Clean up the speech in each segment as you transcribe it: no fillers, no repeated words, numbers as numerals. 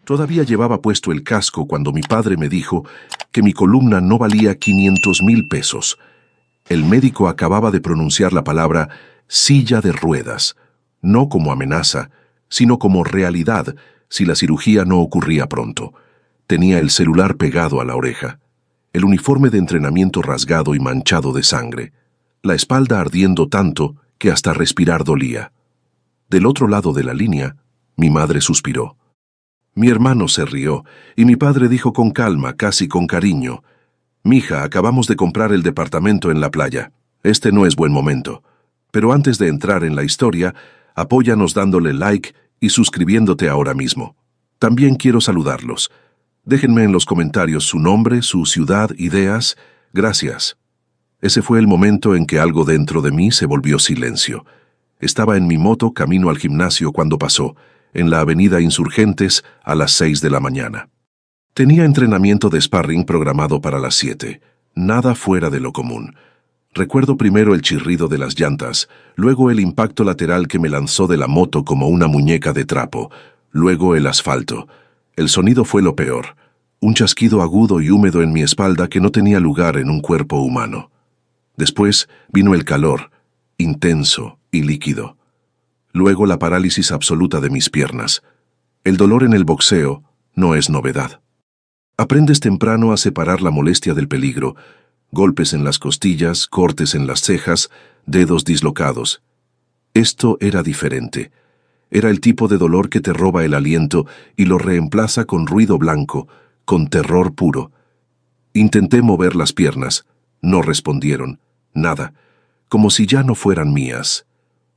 Todavía llevaba puesto el casco cuando mi padre me dijo que mi columna no valía 500,000 pesos. El médico acababa de pronunciar la palabra silla de ruedas, no como amenaza, sino como realidad si la cirugía no ocurría pronto. Tenía el celular pegado a la oreja, el uniforme de entrenamiento rasgado y manchado de sangre, la espalda ardiendo tanto que hasta respirar dolía. Del otro lado de la línea, mi madre suspiró. Mi hermano se rió, y mi padre dijo con calma, casi con cariño: «Mija, acabamos de comprar el departamento en la playa. Este no es buen momento. Pero antes de entrar en la historia, apóyanos dándole like y suscribiéndote ahora mismo. También quiero saludarlos. Déjenme en los comentarios su nombre, su ciudad, ideas. Gracias». Ese fue el momento en que algo dentro de mí se volvió silencio. Estaba en mi moto camino al gimnasio cuando pasó, en la avenida Insurgentes, a las 6 de la mañana. Tenía entrenamiento de sparring programado para las 7. Nada fuera de lo común. Recuerdo primero el chirrido de las llantas, luego el impacto lateral que me lanzó de la moto como una muñeca de trapo, luego el asfalto. El sonido fue lo peor, un chasquido agudo y húmedo en mi espalda que no tenía lugar en un cuerpo humano. Después vino el calor, intenso y líquido. Luego la parálisis absoluta de mis piernas. El dolor en el boxeo no es novedad. Aprendes temprano a separar la molestia del peligro: golpes en las costillas, cortes en las cejas, dedos dislocados. Esto era diferente. Era el tipo de dolor que te roba el aliento y lo reemplaza con ruido blanco, con terror puro. Intenté mover las piernas. No respondieron. Nada. Como si ya no fueran mías.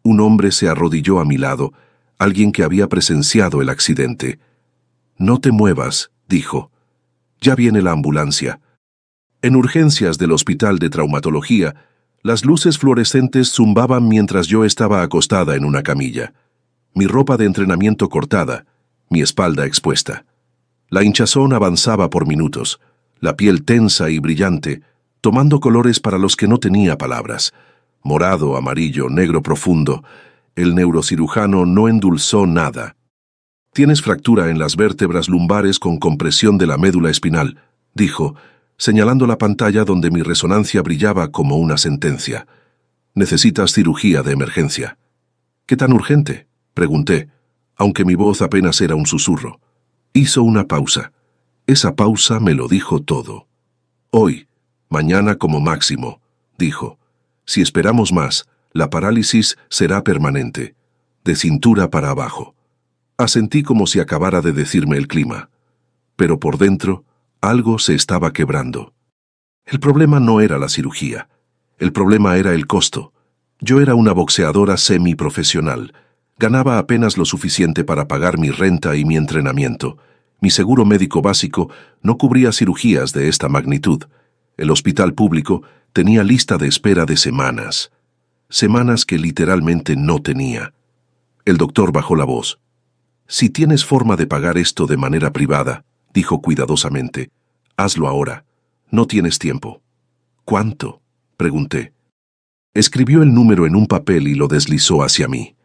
Un hombre se arrodilló a mi lado, alguien que había presenciado el accidente. «No te muevas», dijo. «Ya viene la ambulancia». En urgencias del hospital de traumatología, las luces fluorescentes zumbaban mientras yo estaba acostada en una camilla. Mi ropa de entrenamiento cortada, mi espalda expuesta. La hinchazón avanzaba por minutos, la piel tensa y brillante, tomando colores para los que no tenía palabras. Morado, amarillo, negro profundo. El neurocirujano no endulzó nada. «Tienes fractura en las vértebras lumbares con compresión de la médula espinal», dijo, señalando la pantalla donde mi resonancia brillaba como una sentencia. «Necesitas cirugía de emergencia». «¿Qué tan urgente?», pregunté, aunque mi voz apenas era un susurro. Hizo una pausa. Esa pausa me lo dijo todo. «Hoy, mañana como máximo», dijo. «Si esperamos más, la parálisis será permanente, de cintura para abajo». Asentí como si acabara de decirme el clima. Pero por dentro, algo se estaba quebrando. El problema no era la cirugía. El problema era el costo. Yo era una boxeadora semiprofesional. Ganaba apenas lo suficiente para pagar mi renta y mi entrenamiento. Mi seguro médico básico no cubría cirugías de esta magnitud. El hospital público tenía lista de espera de semanas. Semanas que literalmente no tenía. El doctor bajó la voz. «Si tienes forma de pagar esto de manera privada», dijo cuidadosamente, «hazlo ahora. No tienes tiempo». «¿Cuánto?», pregunté. Escribió el número en un papel y lo deslizó hacia mí.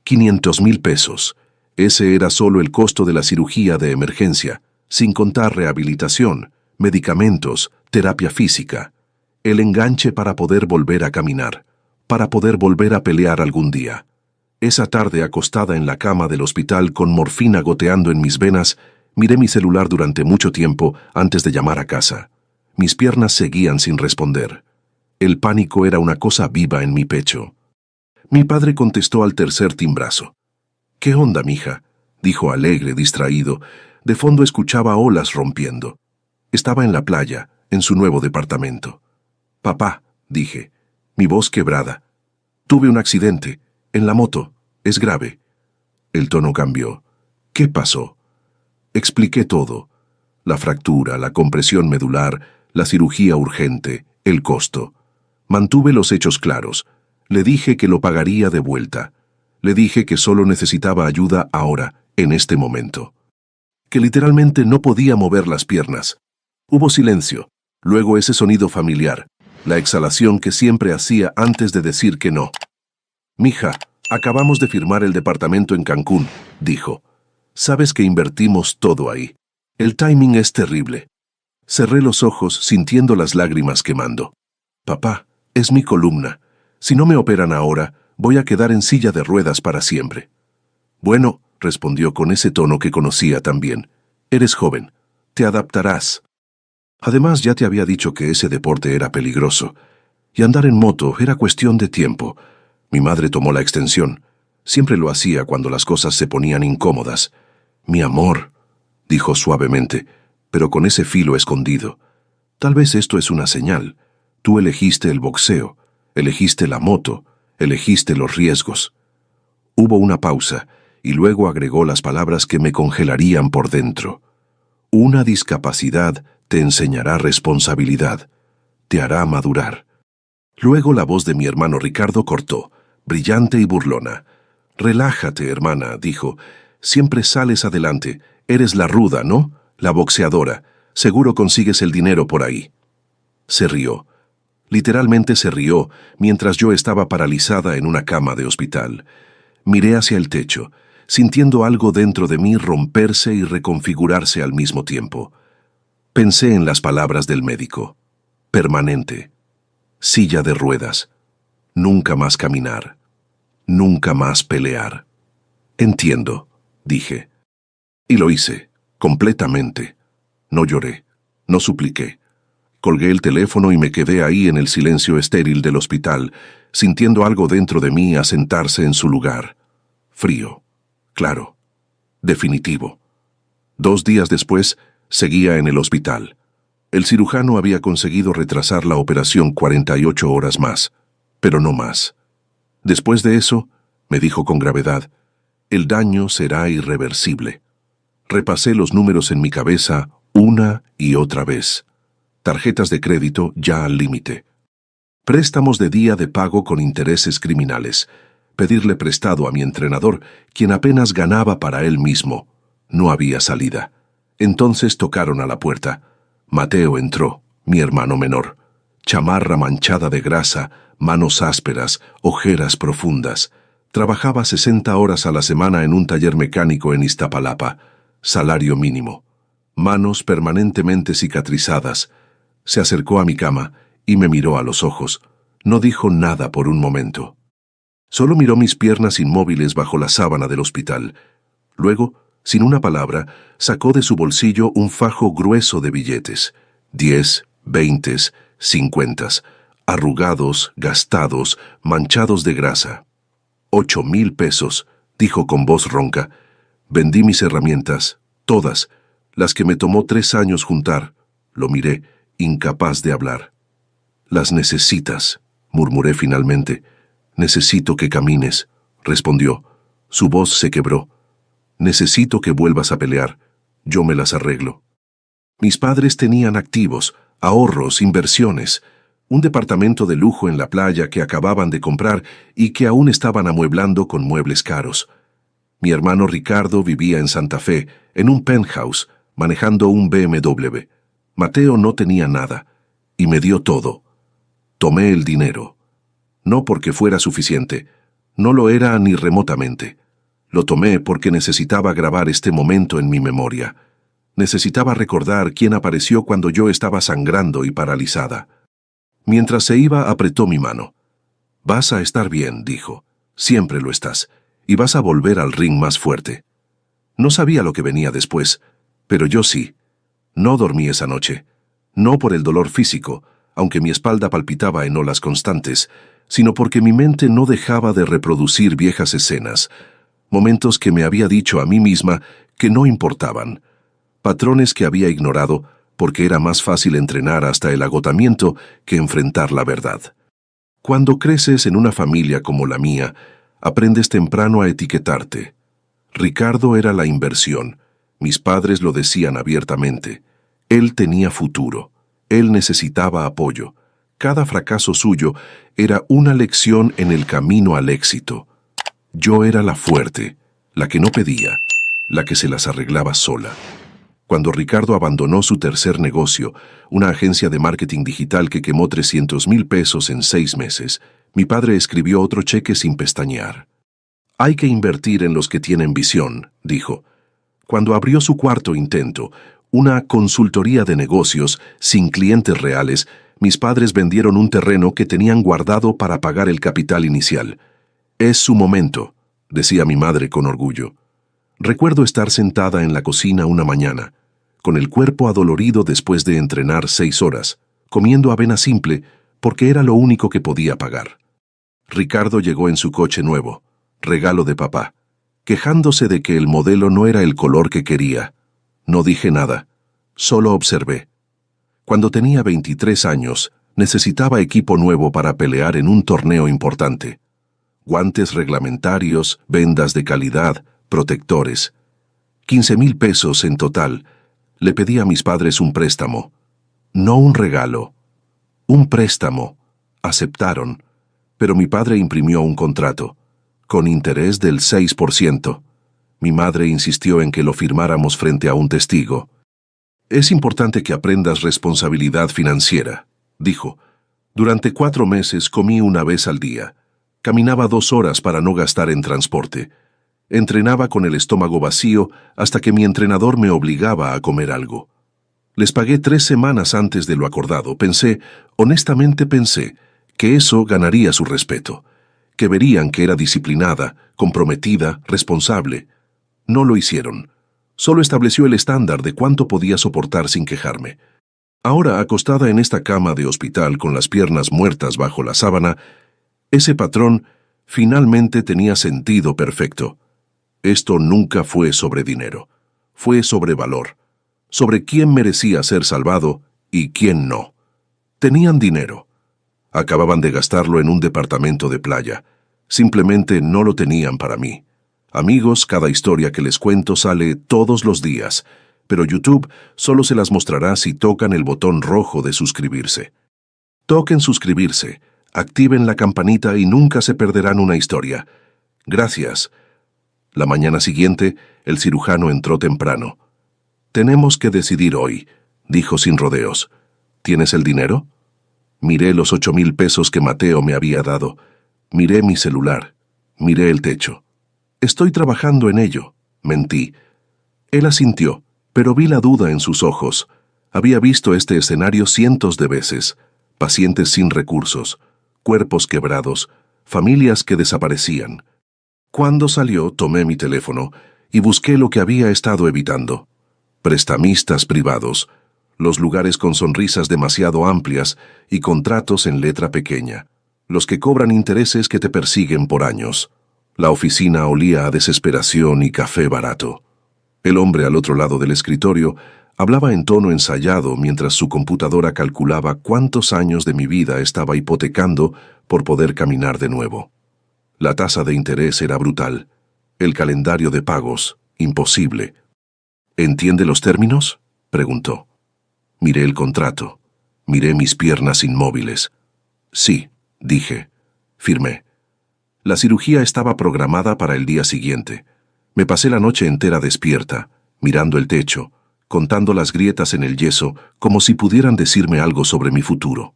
500,000 pesos. Ese era solo el costo de la cirugía de emergencia, sin contar rehabilitación, medicamentos, terapia física. El enganche para poder volver a caminar, para poder volver a pelear algún día. Esa tarde, acostada en la cama del hospital con morfina goteando en mis venas, miré mi celular durante mucho tiempo antes de llamar a casa. Mis piernas seguían sin responder. El pánico era una cosa viva en mi pecho. Mi padre contestó al tercer timbrazo. «¿Qué onda, mija?», dijo alegre, distraído. De fondo escuchaba olas rompiendo. Estaba en la playa, en su nuevo departamento. «Papá», dije, mi voz quebrada. «Tuve un accidente, en la moto, es grave». El tono cambió. «¿Qué pasó?». Expliqué todo. La fractura, la compresión medular, la cirugía urgente, el costo. Mantuve los hechos claros. Le dije que lo pagaría de vuelta. Le dije que solo necesitaba ayuda ahora, en este momento. Que literalmente no podía mover las piernas. Hubo silencio, luego ese sonido familiar, la exhalación que siempre hacía antes de decir que no. «Mija, acabamos de firmar el departamento en Cancún», dijo. Sabes que invertimos todo ahí. El timing es terrible. Cerré los ojos sintiendo las lágrimas quemando. Papá, es mi columna. Si no me operan ahora, voy a quedar en silla de ruedas para siempre. Bueno, respondió con ese tono que conocía tan bien. Eres joven. Te adaptarás. Además, ya te había dicho que ese deporte era peligroso. Y andar en moto era cuestión de tiempo. Mi madre tomó la extensión. Siempre lo hacía cuando las cosas se ponían incómodas. Mi amor, dijo suavemente, pero con ese filo escondido. Tal vez esto es una señal. Tú elegiste el boxeo, elegiste la moto, elegiste los riesgos. Hubo una pausa, y luego agregó las palabras que me congelarían por dentro. Una discapacidad te enseñará responsabilidad, te hará madurar. Luego la voz de mi hermano Ricardo cortó, brillante y burlona. Relájate, hermana, dijo. Siempre sales adelante. Eres la ruda, ¿no? La boxeadora. Seguro consigues el dinero por ahí. Se rió. Literalmente se rió, mientras yo estaba paralizada en una cama de hospital. Miré hacia el techo, sintiendo algo dentro de mí romperse y reconfigurarse al mismo tiempo. Pensé en las palabras del médico. Permanente. Silla de ruedas. Nunca más caminar. Nunca más pelear. Entiendo, dije. Y lo hice, completamente. No lloré, no supliqué. Colgué el teléfono y me quedé ahí en el silencio estéril del hospital, sintiendo algo dentro de mí asentarse en su lugar. Frío, claro, definitivo. 2 días después, seguía en el hospital. El cirujano había conseguido retrasar la operación 48 horas más, pero no más. Después de eso, me dijo con gravedad, el daño será irreversible. Repasé los números en mi cabeza una y otra vez. Tarjetas de crédito ya al límite. Préstamos de día de pago con intereses criminales. Pedirle prestado a mi entrenador, quien apenas ganaba para él mismo. No había salida. Entonces tocaron a la puerta. Mateo entró, mi hermano menor. Chamarra manchada de grasa, manos ásperas, ojeras profundas. Trabajaba 60 horas a la semana en un taller mecánico en Iztapalapa. Salario mínimo. Manos permanentemente cicatrizadas. Se acercó a mi cama y me miró a los ojos. No dijo nada por un momento. Solo miró mis piernas inmóviles bajo la sábana del hospital. Luego, sin una palabra, sacó de su bolsillo un fajo grueso de billetes. 10, 20, 50, arrugados, gastados, manchados de grasa. 8,000 pesos, dijo con voz ronca. Vendí mis herramientas, todas, las que me tomó 3 años juntar. Lo miré, incapaz de hablar. Las necesitas, murmuré finalmente. Necesito que camines, respondió. Su voz se quebró. Necesito que vuelvas a pelear. Yo me las arreglo. Mis padres tenían activos, ahorros, inversiones, un departamento de lujo en la playa que acababan de comprar y que aún estaban amueblando con muebles caros. Mi hermano Ricardo vivía en Santa Fe, en un penthouse, manejando un BMW. Mateo no tenía nada, y me dio todo. Tomé el dinero. No porque fuera suficiente, no lo era ni remotamente. Lo tomé porque necesitaba grabar este momento en mi memoria. Necesitaba recordar quién apareció cuando yo estaba sangrando y paralizada. Mientras se iba, apretó mi mano. Vas a estar bien, dijo. Siempre lo estás, y vas a volver al ring más fuerte. No sabía lo que venía después, pero yo sí. No dormí esa noche. No por el dolor físico, aunque mi espalda palpitaba en olas constantes, sino porque mi mente no dejaba de reproducir viejas escenas, momentos que me había dicho a mí misma que no importaban, patrones que había ignorado porque era más fácil entrenar hasta el agotamiento que enfrentar la verdad. Cuando creces en una familia como la mía, aprendes temprano a etiquetarte. Ricardo era la inversión. Mis padres lo decían abiertamente. Él tenía futuro. Él necesitaba apoyo. Cada fracaso suyo era una lección en el camino al éxito. Yo era la fuerte, la que no pedía, la que se las arreglaba sola. Cuando Ricardo abandonó su tercer negocio, una agencia de marketing digital que quemó 300,000 pesos en 6 meses, mi padre escribió otro cheque sin pestañear. Hay que invertir en los que tienen visión, dijo. Cuando abrió su cuarto intento, una consultoría de negocios sin clientes reales, mis padres vendieron un terreno que tenían guardado para pagar el capital inicial. «Es su momento», decía mi madre con orgullo. Recuerdo estar sentada en la cocina una mañana, con el cuerpo adolorido después de entrenar 6 horas, comiendo avena simple porque era lo único que podía pagar. Ricardo llegó en su coche nuevo, regalo de papá, quejándose de que el modelo no era el color que quería. No dije nada, solo observé. Cuando tenía 23 años, necesitaba equipo nuevo para pelear en un torneo importante. Guantes reglamentarios, vendas de calidad, protectores. 15,000 pesos en total. Le pedí a mis padres un préstamo. No un regalo. Un préstamo. Aceptaron, pero mi padre imprimió un contrato, con interés del 6%. Mi madre insistió en que lo firmáramos frente a un testigo. «Es importante que aprendas responsabilidad financiera», dijo. «Durante 4 meses comí una vez al día. Caminaba 2 horas para no gastar en transporte. Entrenaba con el estómago vacío hasta que mi entrenador me obligaba a comer algo. Les pagué 3 semanas antes de lo acordado. Honestamente pensé, que eso ganaría su respeto, que verían que era disciplinada, comprometida, responsable. No lo hicieron. Solo estableció el estándar de cuánto podía soportar sin quejarme. Ahora, acostada en esta cama de hospital con las piernas muertas bajo la sábana, ese patrón finalmente tenía sentido perfecto. Esto nunca fue sobre dinero. Fue sobre valor, sobre quién merecía ser salvado y quién no. Tenían dinero. Acababan de gastarlo en un departamento de playa. Simplemente no lo tenían para mí. Amigos, cada historia que les cuento sale todos los días, pero YouTube solo se las mostrará si tocan el botón rojo de suscribirse. Toquen suscribirse, activen la campanita y nunca se perderán una historia. Gracias. La mañana siguiente, el cirujano entró temprano. «Tenemos que decidir hoy», dijo sin rodeos. «¿Tienes el dinero?» Miré los 8,000 pesos que Mateo me había dado. Miré mi celular. Miré el techo. «Estoy trabajando en ello», mentí. Él asintió, pero vi la duda en sus ojos. Había visto este escenario cientos de veces. Pacientes sin recursos, cuerpos quebrados, familias que desaparecían. Cuando salió, tomé mi teléfono y busqué lo que había estado evitando. Prestamistas privados, los lugares con sonrisas demasiado amplias y contratos en letra pequeña, los que cobran intereses que te persiguen por años. La oficina olía a desesperación y café barato. El hombre al otro lado del escritorio hablaba en tono ensayado mientras su computadora calculaba cuántos años de mi vida estaba hipotecando por poder caminar de nuevo. La tasa de interés era brutal. El calendario de pagos, imposible. «¿Entiende los términos?», preguntó. Miré el contrato. Miré mis piernas inmóviles. «Sí», dije. Firmé. La cirugía estaba programada para el día siguiente. Me pasé la noche entera despierta, mirando el techo, contando las grietas en el yeso como si pudieran decirme algo sobre mi futuro.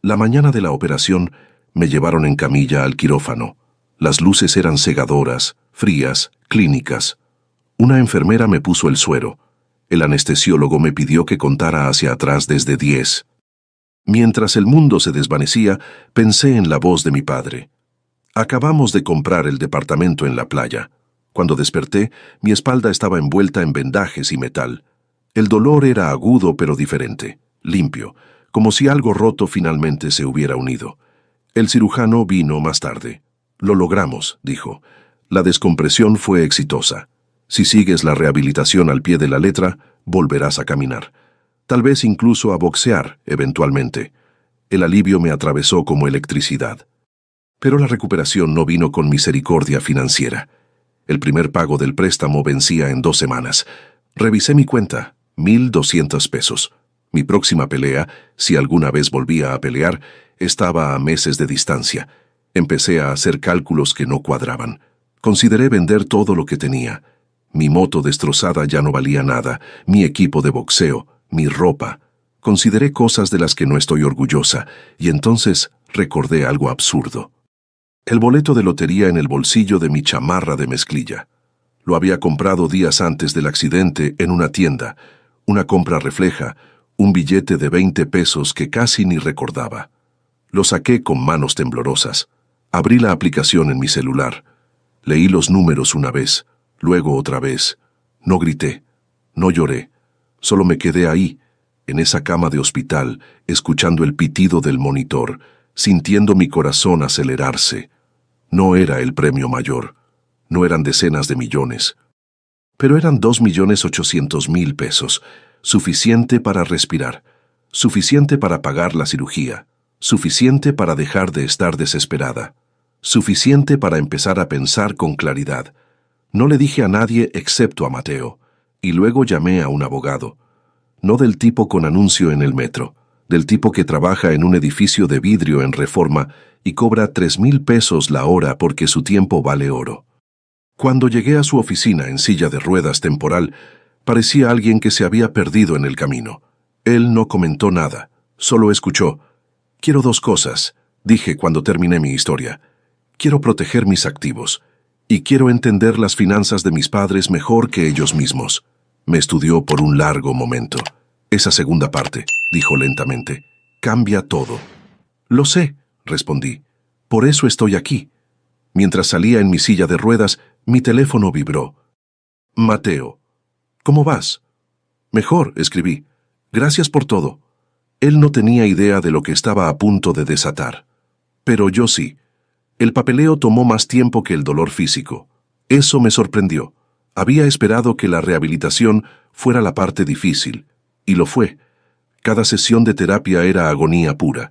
La mañana de la operación me llevaron en camilla al quirófano. Las luces eran cegadoras, frías, clínicas. Una enfermera me puso el suero. El anestesiólogo me pidió que contara hacia atrás desde 10. Mientras el mundo se desvanecía, pensé en la voz de mi padre. Acabamos de comprar el departamento en la playa. Cuando desperté, mi espalda estaba envuelta en vendajes y metal. El dolor era agudo pero diferente, limpio, como si algo roto finalmente se hubiera unido. El cirujano vino más tarde. «Lo logramos», dijo. «La descompresión fue exitosa. Si sigues la rehabilitación al pie de la letra, volverás a caminar. Tal vez incluso a boxear, eventualmente». El alivio me atravesó como electricidad. Pero la recuperación no vino con misericordia financiera. El primer pago del préstamo vencía en 2 semanas. Revisé mi cuenta, 1,200 pesos. Mi próxima pelea, si alguna vez volvía a pelear, estaba a meses de distancia. Empecé a hacer cálculos que no cuadraban. Consideré vender todo lo que tenía. Mi moto destrozada ya no valía nada, mi equipo de boxeo, mi ropa. Consideré cosas de las que no estoy orgullosa, y entonces recordé algo absurdo. El boleto de lotería en el bolsillo de mi chamarra de mezclilla. Lo había comprado días antes del accidente en una tienda. Una compra refleja, un billete de 20 pesos que casi ni recordaba. Lo saqué con manos temblorosas. Abrí la aplicación en mi celular. Leí los números una vez, luego otra vez. No grité, no lloré. Solo me quedé ahí, en esa cama de hospital, escuchando el pitido del monitor, sintiendo mi corazón acelerarse. No era el premio mayor. No eran decenas de millones. Pero eran 2.800.000 pesos, suficiente para respirar, suficiente para pagar la cirugía, suficiente para dejar de estar desesperada, suficiente para empezar a pensar con claridad. No le dije a nadie excepto a Mateo, y luego llamé a un abogado. No del tipo con anuncio en el metro, del tipo que trabaja en un edificio de vidrio en Reforma y cobra 3.000 pesos la hora porque su tiempo vale oro. Cuando llegué a su oficina en silla de ruedas temporal, parecía alguien que se había perdido en el camino. Él no comentó nada, solo escuchó. «Quiero dos cosas», dije cuando terminé mi historia. «Quiero proteger mis activos, y quiero entender las finanzas de mis padres mejor que ellos mismos». Me estudió por un largo momento. «Esa segunda parte», dijo lentamente, «cambia todo». «Lo sé», respondí. «Por eso estoy aquí». Mientras salía en mi silla de ruedas, mi teléfono vibró. «Mateo, ¿cómo vas?» «Mejor», escribí. «Gracias por todo». Él no tenía idea de lo que estaba a punto de desatar. Pero yo sí. El papeleo tomó más tiempo que el dolor físico. Eso me sorprendió. Había esperado que la rehabilitación fuera la parte difícil, y lo fue. Cada sesión de terapia era agonía pura.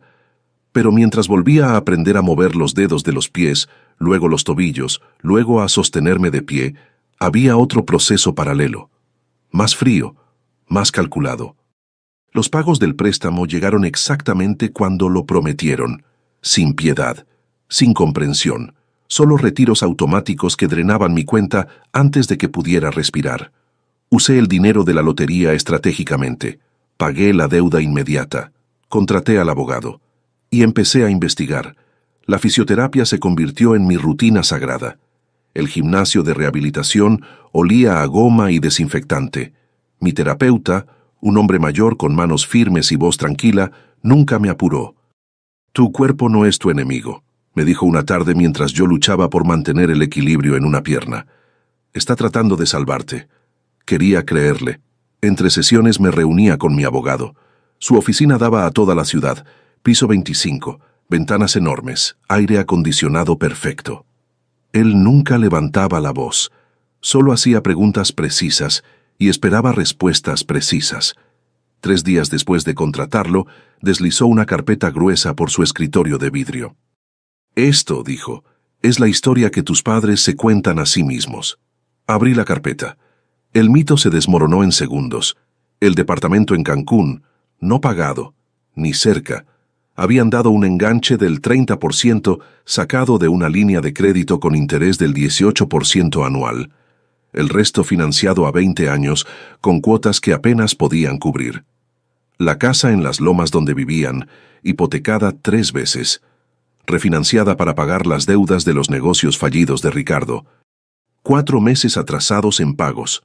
Pero mientras volvía a aprender a mover los dedos de los pies, luego los tobillos, luego a sostenerme de pie, había otro proceso paralelo. Más frío, más calculado. Los pagos del préstamo llegaron exactamente cuando lo prometieron, sin piedad, sin comprensión. Solo retiros automáticos que drenaban mi cuenta antes de que pudiera respirar. Usé el dinero de la lotería estratégicamente. Pagué la deuda inmediata. Contraté al abogado. Y empecé a investigar. La fisioterapia se convirtió en mi rutina sagrada. El gimnasio de rehabilitación olía a goma y desinfectante. Mi terapeuta, un hombre mayor con manos firmes y voz tranquila, nunca me apuró. «Tu cuerpo no es tu enemigo», me dijo una tarde mientras yo luchaba por mantener el equilibrio en una pierna. «Está tratando de salvarte». Quería creerle. Entre sesiones me reunía con mi abogado. Su oficina daba a toda la ciudad. Piso 25, ventanas enormes, aire acondicionado perfecto. Él nunca levantaba la voz. Solo hacía preguntas precisas y esperaba respuestas precisas. 3 días después de contratarlo, deslizó una carpeta gruesa por su escritorio de vidrio. «Esto», dijo, «es la historia que tus padres se cuentan a sí mismos». Abrí la carpeta. El mito se desmoronó en segundos. El departamento en Cancún, no pagado, ni cerca, habían dado un enganche del 30% sacado de una línea de crédito con interés del 18% anual. El resto financiado a 20 años, con cuotas que apenas podían cubrir. La casa en las lomas donde vivían, hipotecada 3 veces. Refinanciada para pagar las deudas de los negocios fallidos de Ricardo. 4 meses atrasados en pagos.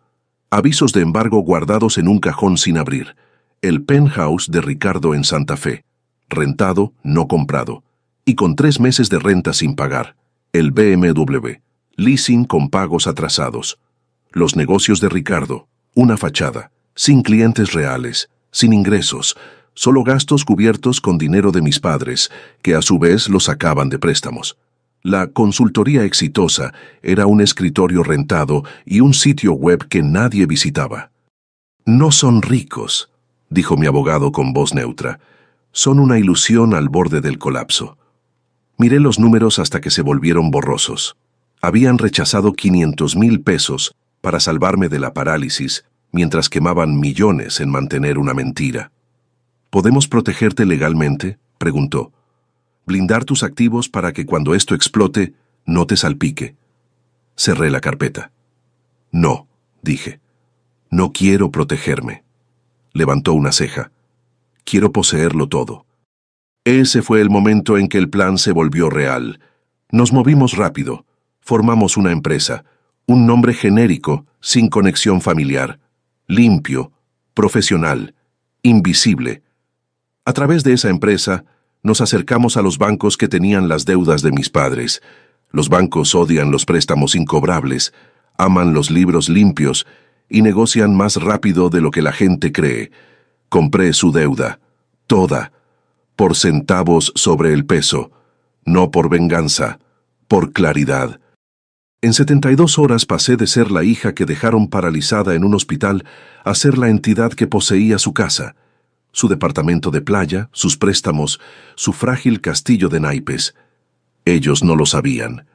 Avisos de embargo guardados en un cajón sin abrir. El penthouse de Ricardo en Santa Fe. Rentado, no comprado. Y con 3 meses de renta sin pagar. El BMW. Leasing con pagos atrasados. Los negocios de Ricardo. Una fachada. Sin clientes reales. Sin ingresos. Solo gastos cubiertos con dinero de mis padres, que a su vez los sacaban de préstamos. La consultoría exitosa era un escritorio rentado y un sitio web que nadie visitaba. «No son ricos», dijo mi abogado con voz neutra. «Son una ilusión al borde del colapso». Miré los números hasta que se volvieron borrosos. Habían rechazado 500.000 pesos para salvarme de la parálisis, mientras quemaban millones en mantener una mentira. «¿Podemos protegerte legalmente?», preguntó. «Blindar tus activos para que cuando esto explote, no te salpique». Cerré la carpeta. «No», dije. «No quiero protegerme». Levantó una ceja. «Quiero poseerlo todo». Ese fue el momento en que el plan se volvió real. Nos movimos rápido. Formamos una empresa. Un nombre genérico, sin conexión familiar, limpio, profesional, invisible. A través de esa empresa, nos acercamos a los bancos que tenían las deudas de mis padres. Los bancos odian los préstamos incobrables, aman los libros limpios y negocian más rápido de lo que la gente cree. Compré su deuda, toda, por centavos sobre el peso, no por venganza, por claridad. En 72 horas pasé de ser la hija que dejaron paralizada en un hospital a ser la entidad que poseía su casa, su departamento de playa, sus préstamos, su frágil castillo de naipes. Ellos no lo sabían.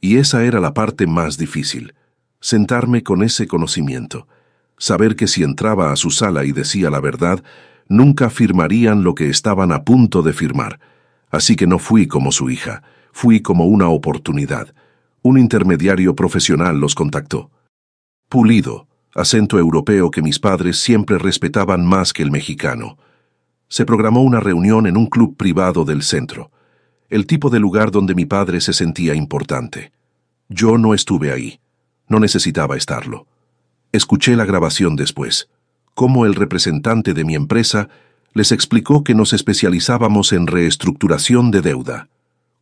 Y esa era la parte más difícil, sentarme con ese conocimiento, saber que si entraba a su sala y decía la verdad, nunca firmarían lo que estaban a punto de firmar. Así que no fui como su hija, fui como una oportunidad. Un intermediario profesional los contactó. Pulido, acento europeo que mis padres siempre respetaban más que el mexicano. Se programó una reunión en un club privado del centro, el tipo de lugar donde mi padre se sentía importante. Yo no estuve ahí, no necesitaba estarlo. Escuché la grabación después, cómo el representante de mi empresa les explicó que nos especializábamos en reestructuración de deuda,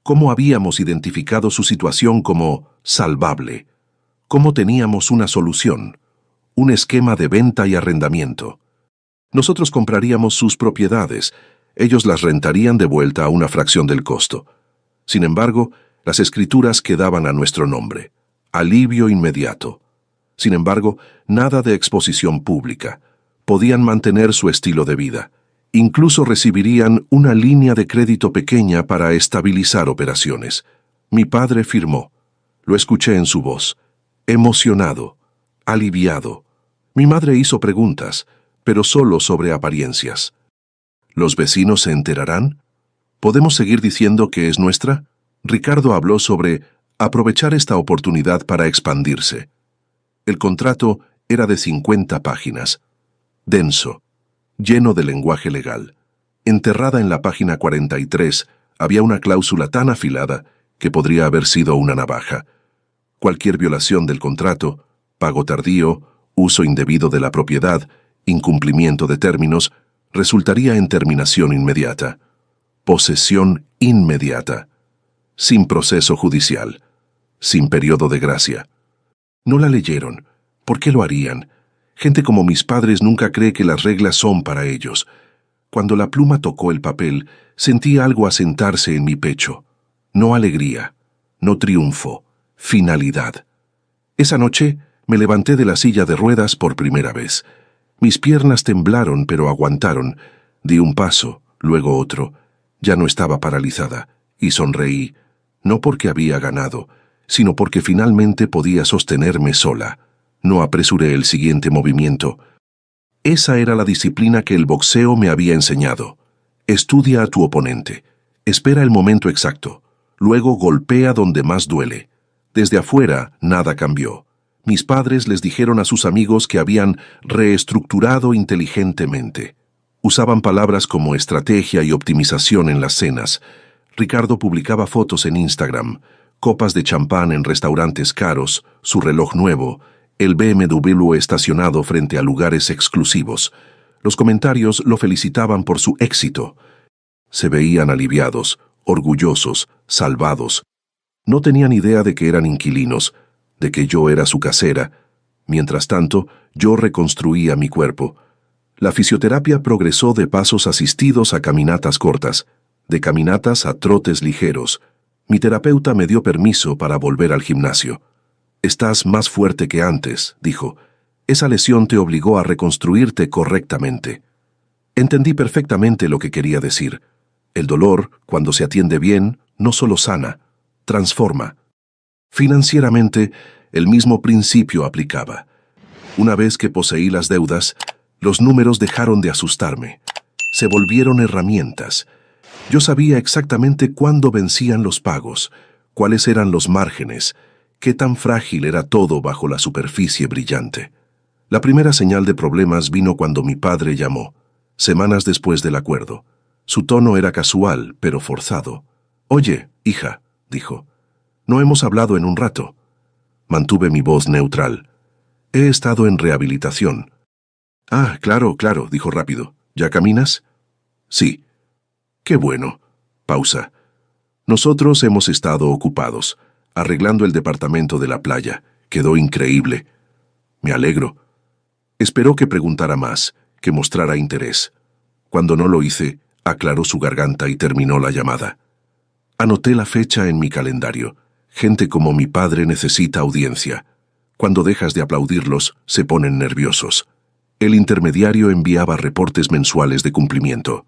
cómo habíamos identificado su situación como salvable, cómo teníamos una solución, un esquema de venta y arrendamiento. Nosotros compraríamos sus propiedades, ellos las rentarían de vuelta a una fracción del costo. Sin embargo, las escrituras quedaban a nuestro nombre. Alivio inmediato. Sin embargo, nada de exposición pública. Podían mantener su estilo de vida. Incluso recibirían una línea de crédito pequeña para estabilizar operaciones. Mi padre firmó. Lo escuché en su voz. Emocionado. Aliviado. Mi madre hizo preguntas, pero solo sobre apariencias. ¿Los vecinos se enterarán? ¿Podemos seguir diciendo que es nuestra? Ricardo habló sobre aprovechar esta oportunidad para expandirse. El contrato era de 50 páginas. Denso, lleno de lenguaje legal. Enterrada en la página 43 había una cláusula tan afilada que podría haber sido una navaja. Cualquier violación del contrato, pago tardío, uso indebido de la propiedad, incumplimiento de términos, resultaría en terminación inmediata. Posesión inmediata. Sin proceso judicial. Sin periodo de gracia. No la leyeron. ¿Por qué lo harían? Gente como mis padres nunca cree que las reglas son para ellos. Cuando la pluma tocó el papel, sentí algo asentarse en mi pecho. No alegría, no triunfo, finalidad. Esa noche me levanté de la silla de ruedas por primera vez. Mis piernas temblaron, pero aguantaron. Di un paso, luego otro. Ya no estaba paralizada, y sonreí, no porque había ganado, sino porque finalmente podía sostenerme sola. No apresuré el siguiente movimiento. Esa era la disciplina que el boxeo me había enseñado. Estudia a tu oponente. Espera el momento exacto. Luego golpea donde más duele. Desde afuera, nada cambió. Mis padres les dijeron a sus amigos que habían reestructurado inteligentemente. Usaban palabras como estrategia y optimización en las cenas. Ricardo publicaba fotos en Instagram, copas de champán en restaurantes caros, su reloj nuevo, el BMW estacionado frente a lugares exclusivos. Los comentarios lo felicitaban por su éxito. Se veían aliviados, orgullosos, salvados. No tenían idea de que eran inquilinos, de que yo era su casera. Mientras tanto, yo reconstruía mi cuerpo. La fisioterapia progresó de pasos asistidos a caminatas cortas, de caminatas a trotes ligeros. Mi terapeuta me dio permiso para volver al gimnasio. Estás más fuerte que antes, dijo. Esa lesión te obligó a reconstruirte correctamente. Entendí perfectamente lo que quería decir. El dolor, cuando se atiende bien, no solo sana, transforma. Financieramente, el mismo principio aplicaba. Una vez que poseí las deudas, los números dejaron de asustarme. Se volvieron herramientas. Yo sabía exactamente cuándo vencían los pagos, cuáles eran los márgenes, qué tan frágil era todo bajo la superficie brillante. La primera señal de problemas vino cuando mi padre llamó, semanas después del acuerdo. Su tono era casual, pero forzado. «Oye, hija», dijo, «no hemos hablado en un rato». Mantuve mi voz neutral. He estado en rehabilitación. Ah, claro, claro, dijo rápido. ¿Ya caminas? Sí. Qué bueno. Pausa. Nosotros hemos estado ocupados, arreglando el departamento de la playa. Quedó increíble. Me alegro. Esperó que preguntara más, que mostrara interés. Cuando no lo hice, aclaró su garganta y terminó la llamada. Anoté la fecha en mi calendario. Gente como mi padre necesita audiencia. Cuando dejas de aplaudirlos, se ponen nerviosos. El intermediario enviaba reportes mensuales de cumplimiento.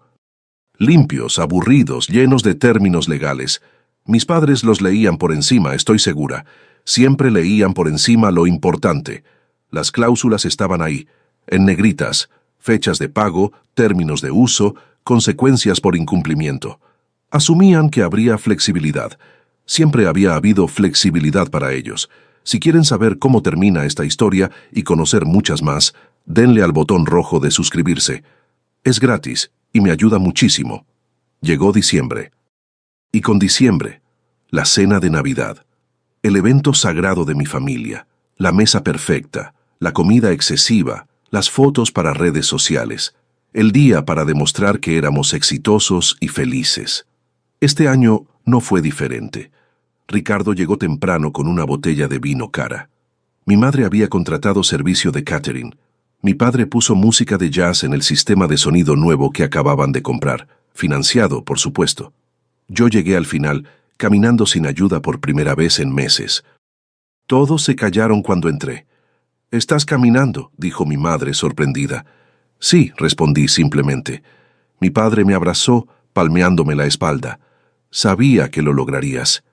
Limpios, aburridos, llenos de términos legales. Mis padres los leían por encima, estoy segura. Siempre leían por encima lo importante. Las cláusulas estaban ahí, en negritas, fechas de pago, términos de uso, consecuencias por incumplimiento. Asumían que habría flexibilidad. Siempre había habido flexibilidad para ellos. Si quieren saber cómo termina esta historia y conocer muchas más, denle al botón rojo de suscribirse. Es gratis y me ayuda muchísimo. Llegó diciembre. Y con diciembre, la cena de Navidad. El evento sagrado de mi familia. La mesa perfecta, la comida excesiva, las fotos para redes sociales. El día para demostrar que éramos exitosos y felices. Este año no fue diferente. Ricardo llegó temprano con una botella de vino cara. Mi madre había contratado servicio de catering. Mi padre puso música de jazz en el sistema de sonido nuevo que acababan de comprar, financiado, por supuesto. Yo llegué al final, caminando sin ayuda por primera vez en meses. Todos se callaron cuando entré. «¿Estás caminando?», dijo mi madre sorprendida. «Sí», respondí simplemente. Mi padre me abrazó, palmeándome la espalda. «Sabía que lo lograrías.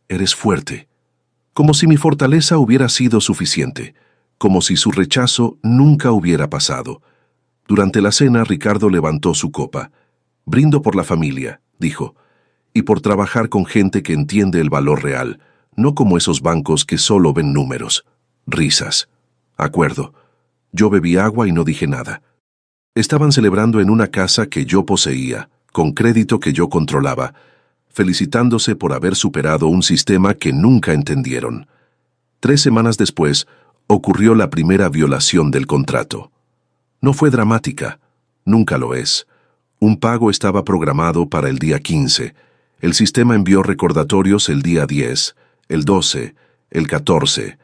Eres fuerte». Como si mi fortaleza hubiera sido suficiente, como si su rechazo nunca hubiera pasado. Durante la cena, Ricardo levantó su copa. «Brindo por la familia», dijo, «y por trabajar con gente que entiende el valor real, no como esos bancos que solo ven números». Risas. Acuerdo. Yo bebí agua y no dije nada. Estaban celebrando en una casa que yo poseía, con crédito que yo controlaba, felicitándose por haber superado un sistema que nunca entendieron. 3 semanas después, ocurrió la primera violación del contrato. No fue dramática, nunca lo es. Un pago estaba programado para el día 15. El sistema envió recordatorios el día 10, el 12, el 14.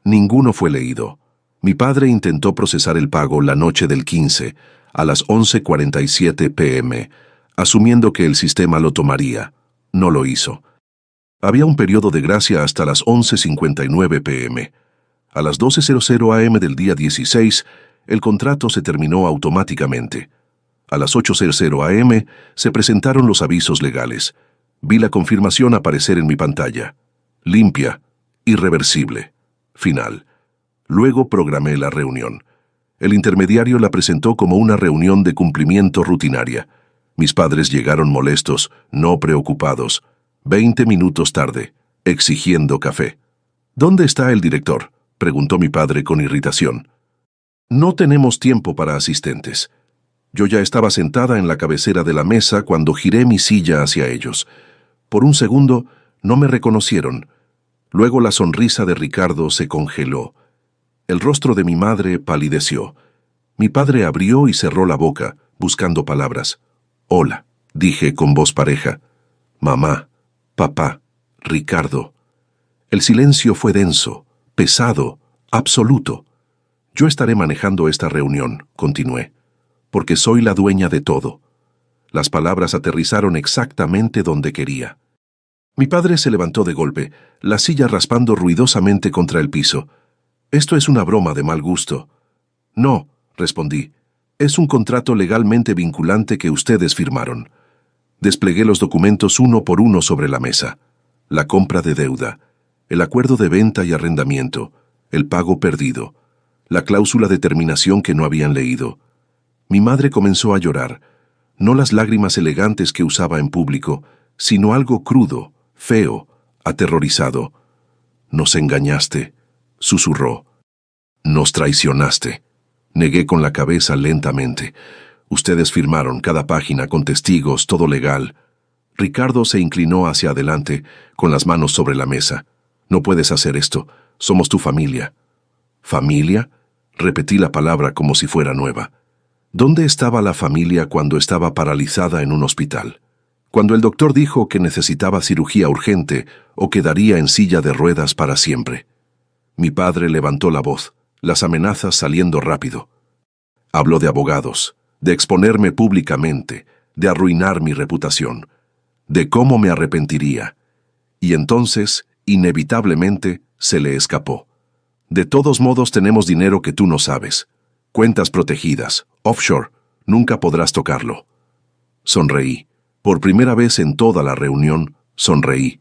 Ninguno fue leído. Mi padre intentó procesar el pago la noche del 15, a las 11:47 p.m., asumiendo que el sistema lo tomaría. No lo hizo. Había un periodo de gracia hasta las 11:59 p.m. A las 12:00 a.m. del día 16, el contrato se terminó automáticamente. A las 8:00 a.m. se presentaron los avisos legales. Vi la confirmación aparecer en mi pantalla. Limpia, irreversible, final. Luego programé la reunión. El intermediario la presentó como una reunión de cumplimiento rutinaria. Mis padres llegaron molestos, no preocupados. 20 minutos tarde, exigiendo café. «¿Dónde está el director?», preguntó mi padre con irritación. «No tenemos tiempo para asistentes». Yo ya estaba sentada en la cabecera de la mesa cuando giré mi silla hacia ellos. Por un segundo no me reconocieron. Luego la sonrisa de Ricardo se congeló. El rostro de mi madre palideció. Mi padre abrió y cerró la boca, buscando palabras. «Hola», dije con voz pareja. «Mamá, papá, Ricardo». El silencio fue denso, pesado, absoluto. «Yo estaré manejando esta reunión», continué, «porque soy la dueña de todo». Las palabras aterrizaron exactamente donde quería. Mi padre se levantó de golpe, la silla raspando ruidosamente contra el piso. «Esto es una broma de mal gusto». «No», respondí, «es un contrato legalmente vinculante que ustedes firmaron». Desplegué los documentos uno por uno sobre la mesa. La compra de deuda, el acuerdo de venta y arrendamiento, el pago perdido, la cláusula de terminación que no habían leído. Mi madre comenzó a llorar, no las lágrimas elegantes que usaba en público, sino algo crudo, feo, aterrorizado. «Nos engañaste», susurró. «Nos traicionaste». Negué con la cabeza lentamente. «Ustedes firmaron cada página con testigos, todo legal». Ricardo se inclinó hacia adelante, con las manos sobre la mesa. «No puedes hacer esto. Somos tu familia. ¿Familia? Repetí la palabra como si fuera nueva. ¿Dónde estaba la familia cuando estaba paralizada en un hospital? Cuando el doctor dijo que necesitaba cirugía urgente o quedaría en silla de ruedas para siempre. Mi padre levantó la voz, las amenazas saliendo rápido. Habló de abogados, de exponerme públicamente, de arruinar mi reputación, de cómo me arrepentiría. Y entonces, inevitablemente, se le escapó. De todos modos tenemos dinero que tú no sabes. Cuentas protegidas, offshore, nunca podrás tocarlo. Sonreí. Por primera vez en toda la reunión, sonreí.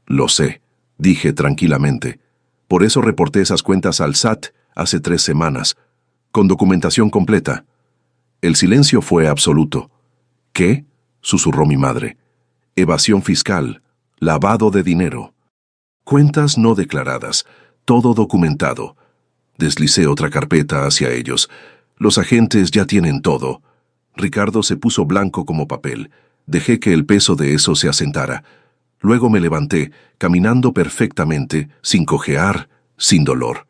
Lo sé, dije tranquilamente. Por eso reporté esas cuentas al SAT hace 3 semanas, con documentación completa. El silencio fue absoluto. ¿Qué? Susurró mi madre. Evasión fiscal, lavado de dinero. Cuentas no declaradas, todo documentado. Deslicé otra carpeta hacia ellos. Los agentes ya tienen todo. Ricardo se puso blanco como papel. Dejé que el peso de eso se asentara. Luego me levanté, caminando perfectamente, sin cojear, sin dolor.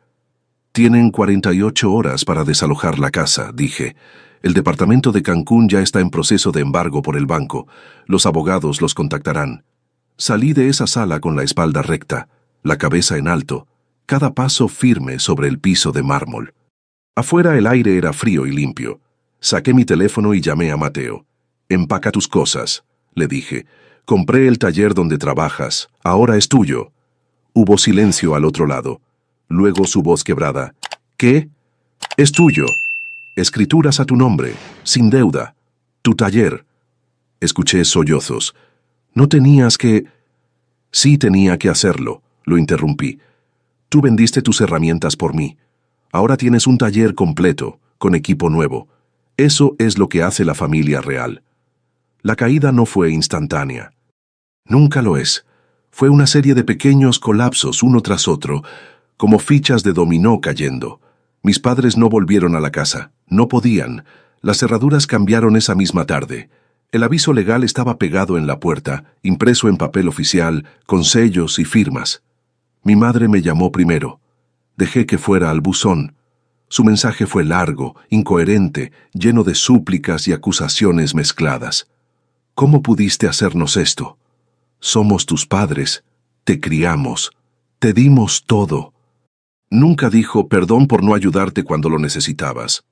Tienen 48 horas para desalojar la casa, dije. El departamento de Cancún ya está en proceso de embargo por el banco. Los abogados los contactarán. Salí de esa sala con la espalda recta, la cabeza en alto, cada paso firme sobre el piso de mármol. Afuera el aire era frío y limpio. Saqué mi teléfono y llamé a Mateo. «Empaca tus cosas», le dije. «Compré el taller donde trabajas. Ahora es tuyo». Hubo silencio al otro lado. Luego su voz quebrada. «¿Qué?» «Es tuyo. Escrituras a tu nombre, sin deuda. Tu taller». Escuché sollozos. «No tenías que...» «Sí tenía que hacerlo», lo interrumpí. «Tú vendiste tus herramientas por mí. Ahora tienes un taller completo, con equipo nuevo. Eso es lo que hace la familia real». La caída no fue instantánea. Nunca lo es. Fue una serie de pequeños colapsos uno tras otro, como fichas de dominó cayendo. Mis padres no volvieron a la casa. No podían. Las cerraduras cambiaron esa misma tarde. El aviso legal estaba pegado en la puerta, impreso en papel oficial, con sellos y firmas. Mi madre me llamó primero. Dejé que fuera al buzón. Su mensaje fue largo, incoherente, lleno de súplicas y acusaciones mezcladas. «¿Cómo pudiste hacernos esto? Somos tus padres, te criamos, te dimos todo». Nunca dijo perdón por no ayudarte cuando lo necesitabas.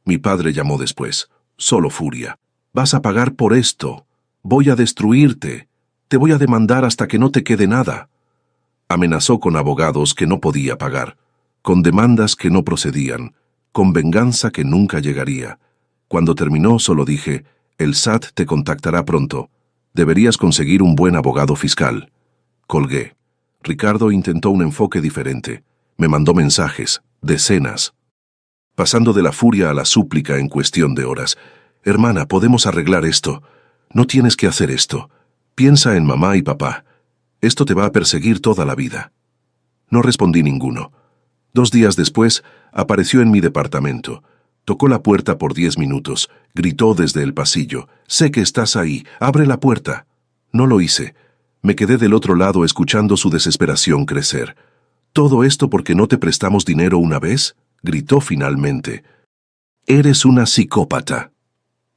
Mi padre llamó después, solo furia. «Vas a pagar por esto. Voy a destruirte. Te voy a demandar hasta que no te quede nada». Amenazó con abogados que no podía pagar, con demandas que no procedían, con venganza que nunca llegaría. Cuando terminó solo dije: «El SAT te contactará pronto. Deberías conseguir un buen abogado fiscal». Colgué. Ricardo intentó un enfoque diferente. Me mandó mensajes, decenas. Pasando de la furia a la súplica en cuestión de horas. «Hermana, podemos arreglar esto. No tienes que hacer esto. Piensa en mamá y papá. Esto te va a perseguir toda la vida». No respondí ninguno. 2 días después, apareció en mi departamento. Tocó la puerta por 10 minutos. Gritó desde el pasillo: «Sé que estás ahí. Abre la puerta». No lo hice. Me quedé del otro lado escuchando su desesperación crecer. «¿Todo esto porque no te prestamos dinero una vez?», gritó finalmente. «Eres una psicópata».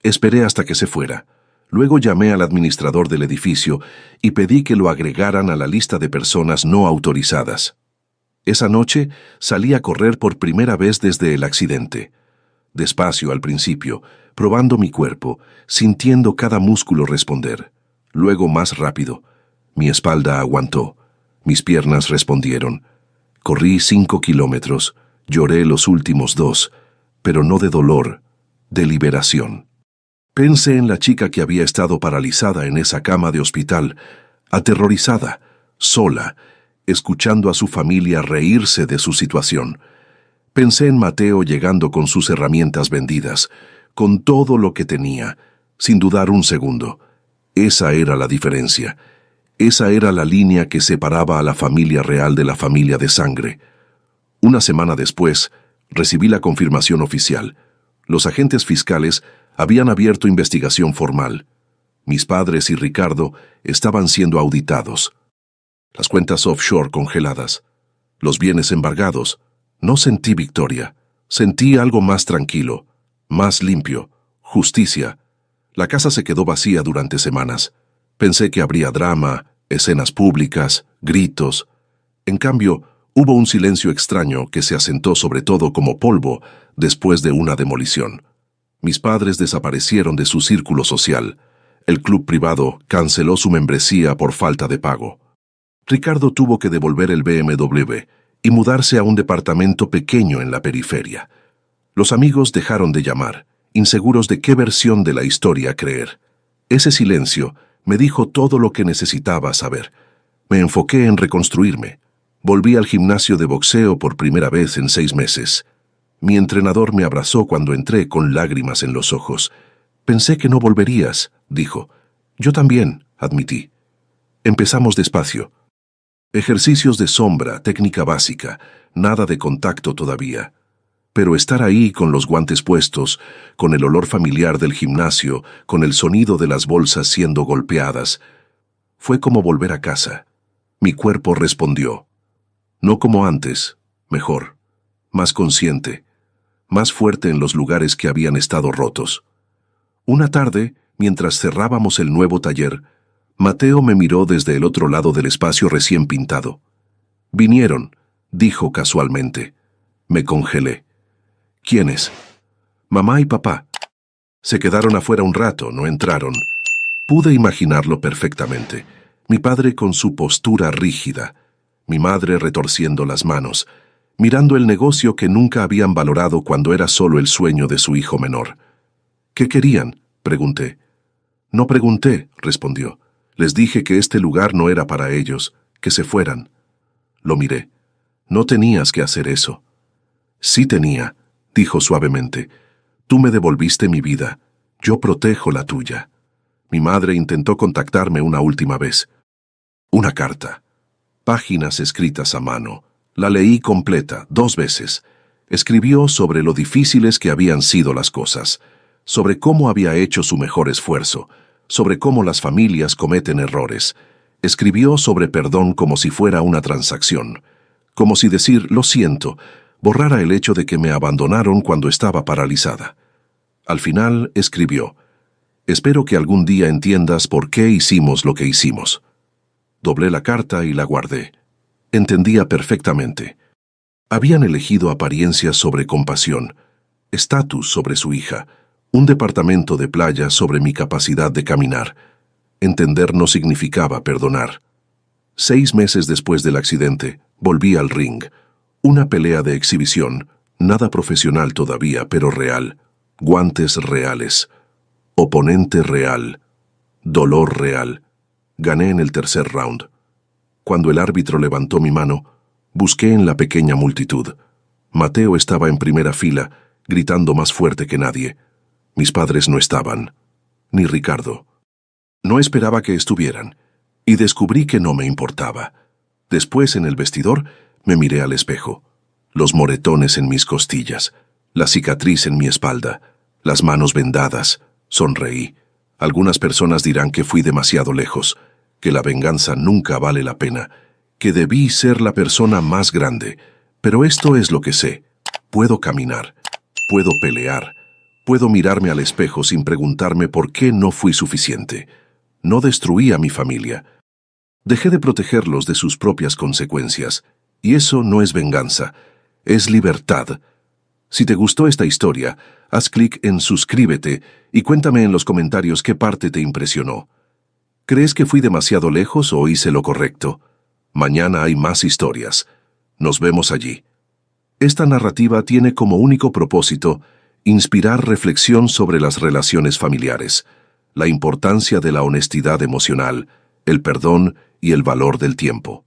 Esperé hasta que se fuera. Luego llamé al administrador del edificio y pedí que lo agregaran a la lista de personas no autorizadas. Esa noche salí a correr por primera vez desde el accidente. Despacio al principio, probando mi cuerpo, sintiendo cada músculo responder. Luego más rápido. Mi espalda aguantó. Mis piernas respondieron. Corrí 5 kilómetros. Lloré los últimos 2, pero no de dolor, de liberación. Pensé en la chica que había estado paralizada en esa cama de hospital, aterrorizada, sola, escuchando a su familia reírse de su situación. Pensé en Mateo llegando con sus herramientas vendidas, con todo lo que tenía, sin dudar un segundo. Esa era la diferencia. Esa era la línea que separaba a la familia real de la familia de sangre. Una semana después, recibí la confirmación oficial. Los agentes fiscales habían abierto investigación formal. Mis padres y Ricardo estaban siendo auditados. Las cuentas offshore congeladas. los bienes embargados, no sentí victoria. Sentí algo más tranquilo, más limpio, justicia. La casa se quedó vacía durante semanas. Pensé que habría drama, escenas públicas, gritos. En cambio, hubo un silencio extraño que se asentó sobre todo como polvo después de una demolición. Mis padres desaparecieron de su círculo social. El club privado canceló su membresía por falta de pago. Ricardo tuvo que devolver el BMW y mudarse a un departamento pequeño en la periferia. Los amigos dejaron de llamar, inseguros de qué versión de la historia creer. Ese silencio me dijo todo lo que necesitaba saber. Me enfoqué en reconstruirme. Volví al gimnasio de boxeo por primera vez en 6 meses. Mi entrenador me abrazó cuando entré con lágrimas en los ojos. Pensé que no volverías, dijo. Yo también, admití. Empezamos despacio. Ejercicios de sombra, técnica básica, nada de contacto todavía. Pero estar ahí con los guantes puestos, con el olor familiar del gimnasio, con el sonido de las bolsas siendo golpeadas, fue como volver a casa. Mi cuerpo respondió. No como antes, mejor, más consciente, más fuerte en los lugares que habían estado rotos. Una tarde, mientras cerrábamos el nuevo taller, Mateo me miró desde el otro lado del espacio recién pintado. Vinieron, dijo casualmente. Me congelé. ¿Quiénes? Mamá y papá. Se quedaron afuera un rato, no entraron. Pude imaginarlo perfectamente. Mi padre con su postura rígida, mi madre retorciendo las manos, mirando el negocio que nunca habían valorado cuando era solo el sueño de su hijo menor. ¿Qué querían?, pregunté. No pregunté, respondió. Les dije que este lugar no era para ellos, que se fueran. Lo miré. No tenías que hacer eso. Sí tenía, dijo suavemente. Tú me devolviste mi vida. Yo protejo la tuya. Mi madre intentó contactarme una última vez. Una carta. Páginas escritas a mano. La leí completa, 2 veces. Escribió sobre lo difíciles que habían sido las cosas, sobre cómo había hecho su mejor esfuerzo, sobre cómo las familias cometen errores. Escribió sobre perdón como si fuera una transacción, como si decir lo siento borrara el hecho de que me abandonaron cuando estaba paralizada. Al final escribió: espero que algún día entiendas por qué hicimos lo que hicimos. Doblé la carta y la guardé. Entendía perfectamente. Habían elegido apariencias sobre compasión, estatus sobre su hija, un departamento de playa sobre mi capacidad de caminar. Entender no significaba perdonar. 6 meses después del accidente, volví al ring. Una pelea de exhibición, nada profesional todavía, pero real. Guantes reales. Oponente real. Dolor real. Gané en el 3er round. Cuando el árbitro levantó mi mano, busqué en la pequeña multitud. Mateo estaba en primera fila, gritando más fuerte que nadie. Mis padres no estaban, ni Ricardo. No esperaba que estuvieran, y descubrí que no me importaba. Después, en el vestidor, me miré al espejo. Los moretones en mis costillas, la cicatriz en mi espalda, las manos vendadas. Sonreí. Algunas personas dirán que fui demasiado lejos, que la venganza nunca vale la pena, que debí ser la persona más grande, pero esto es lo que sé. Puedo caminar, puedo pelear, puedo mirarme al espejo sin preguntarme por qué no fui suficiente. No destruí a mi familia. Dejé de protegerlos de sus propias consecuencias, y eso no es venganza, es libertad. Si te gustó esta historia, haz clic en suscríbete y cuéntame en los comentarios qué parte te impresionó. ¿Crees que fui demasiado lejos o hice lo correcto? Mañana hay más historias. Nos vemos allí. Esta narrativa tiene como único propósito inspirar reflexión sobre las relaciones familiares, la importancia de la honestidad emocional, el perdón y el valor del tiempo.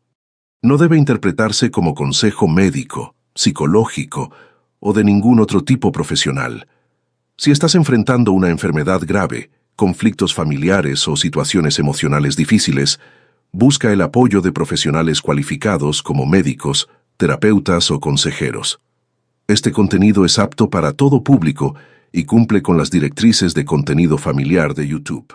No debe interpretarse como consejo médico, psicológico o de ningún otro tipo profesional. Si estás enfrentando una enfermedad grave, conflictos familiares o situaciones emocionales difíciles, busca el apoyo de profesionales cualificados como médicos, terapeutas o consejeros. Este contenido es apto para todo público y cumple con las directrices de contenido familiar de YouTube.